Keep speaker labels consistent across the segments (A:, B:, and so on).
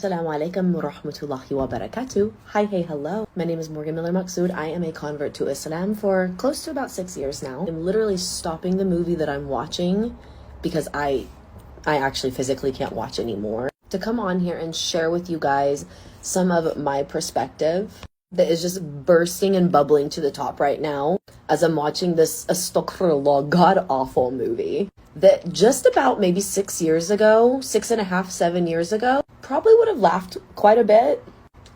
A: Assalamu alaikum wa rahmatullahi wa barakatuh. Hi, hey, hello. My name is Morgan Miller Maqsood. I am a convert to Islam for close to about 6 years now. I'm literally stopping the movie that I'm watching because I actually physically can't watch anymore to come on here and share with you guys some of my perspective that is just bursting and bubbling to the top right now as I'm watching this astaghfirullah god-awful movie that just about maybe 6 years ago, 6.5, 7 years ago, probably would have laughed quite a bit.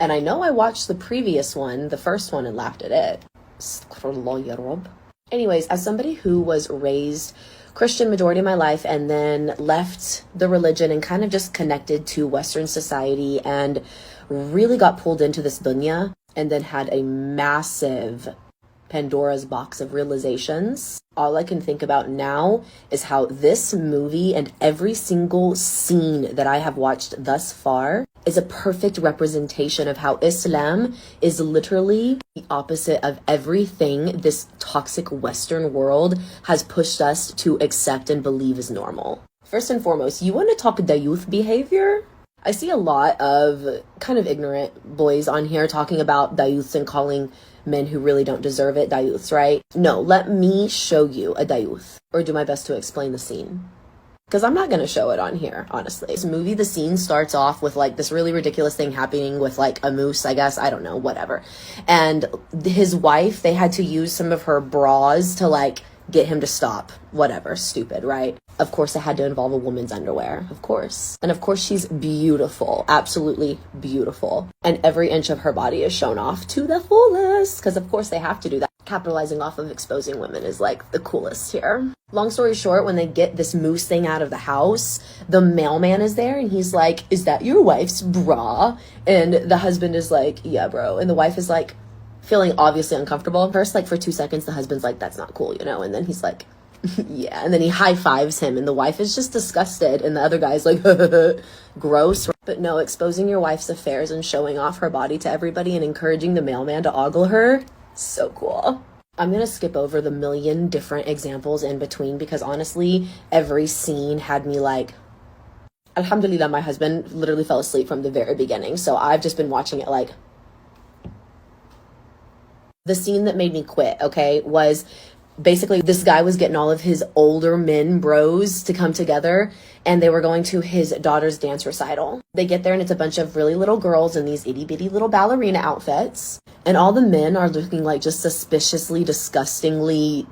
A: And I know I watched the previous one, the first one, and laughed at it. Astaghfirullah ya Rabb. Anyways, as somebody who was raised Christian majority of my life and then left the religion and kind of just connected to Western society and really got pulled into this dunya and then had a massive Pandora's box of realizations. All I can think about now is how this movie and every single scene that I have watched thus far is a perfect representation of how Islam is literally the opposite of everything this toxic Western world has pushed us to accept and believe is normal. First and foremost, you want to talk youth behavior? I see a lot of kind of ignorant boys on here talking about dayuths and calling men who really don't deserve it dayuths, right? No, let me show you a dayuth or do my best to explain the scene. Because I'm not going to show it on here, honestly. This movie, the scene starts off with like this really ridiculous thing happening with like a moose, I guess. I don't know, whatever. And his wife, they had to use some of her bras to like get him to stop. Whatever, stupid, right? Of course, it had to involve a woman's underwear, of course. And of course, she's beautiful, absolutely beautiful. And every inch of her body is shown off to the fullest, because of course they have to do that. Capitalizing off of exposing women is like the coolest here. Long story short, when they get this moose thing out of the house, the mailman is there and he's like, "Is that your wife's bra?" And the husband is like, "Yeah, bro." And the wife is like, feeling obviously uncomfortable. First, like for 2 seconds, the husband's like, "That's not cool, you know?" And then he's like, yeah. And then he high fives him and the wife is just disgusted. And the other guy's like, gross. But no, exposing your wife's affairs and showing off her body to everybody and encouraging the mailman to ogle her. So cool. I'm going to skip over the million different examples in between because honestly, every scene had me like, Alhumdulillah, my husband literally fell asleep from the very beginning. So I've just been watching it like, the scene that made me quit, okay, was basically this guy was getting all of his older men bros to come together and they were going to his daughter's dance recital. They get there and it's a bunch of really little girls in these itty bitty little ballerina outfits. And all the men are looking like just suspiciously, disgustingly,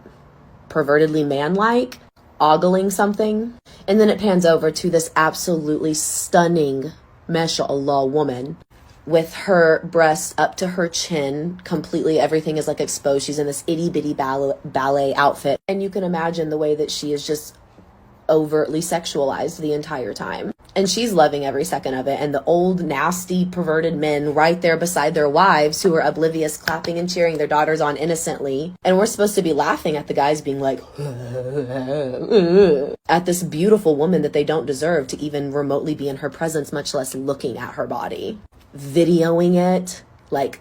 A: pervertedly man-like, ogling something. And then it pans over to this absolutely stunning, mashallah, woman with her breasts up to her chin, completely everything is like exposed. She's in this itty bitty ballet outfit. And you can imagine the way that she is just overtly sexualized the entire time. And she's loving every second of it. And the old, nasty, perverted men right there beside their wives who are oblivious, clapping and cheering their daughters on innocently. And we're supposed to be laughing at the guys being like, at this beautiful woman that they don't deserve to even remotely be in her presence, much less looking at her body. Videoing it, like,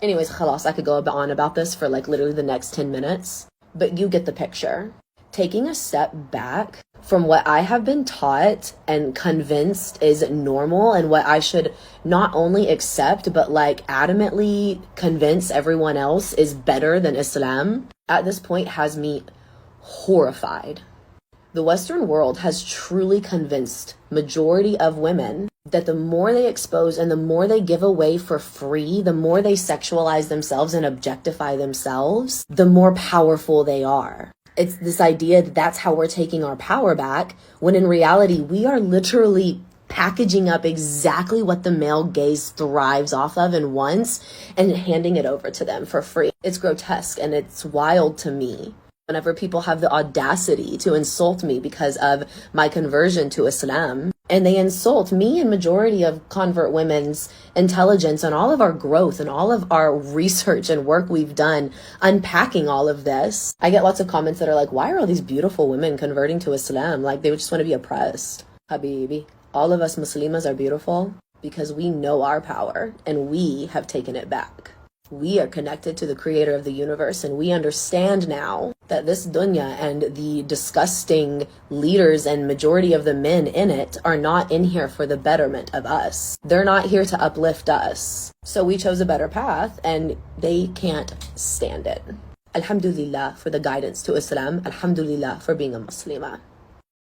A: anyways, khalas, I could go on about this for like literally the next 10 minutes, but you get the picture. Taking a step back from what I have been taught and convinced is normal and what I should not only accept, but like adamantly convince everyone else is better than Islam, at this point has me horrified. The Western world has truly convinced majority of women that the more they expose and the more they give away for free, the more they sexualize themselves and objectify themselves, the more powerful they are. It's this idea that that's how we're taking our power back, when in reality, we are literally packaging up exactly what the male gaze thrives off of and wants and handing it over to them for free. It's grotesque and it's wild to me. Whenever people have the audacity to insult me because of my conversion to Islam, and they insult me and majority of convert women's intelligence and all of our growth and all of our research and work we've done unpacking all of this, I get lots of comments that are like, why are all these beautiful women converting to Islam? Like they would just want to be oppressed. Habibi, all of us Muslimas are beautiful because we know our power and we have taken it back. We are connected to the creator of the universe, and we understand now that this dunya and the disgusting leaders and majority of the men in it are not in here for the betterment of us. They're not here to uplift us. So we chose a better path, and they can't stand it. Alhamdulillah for the guidance to Islam. Alhamdulillah for being a Muslimah.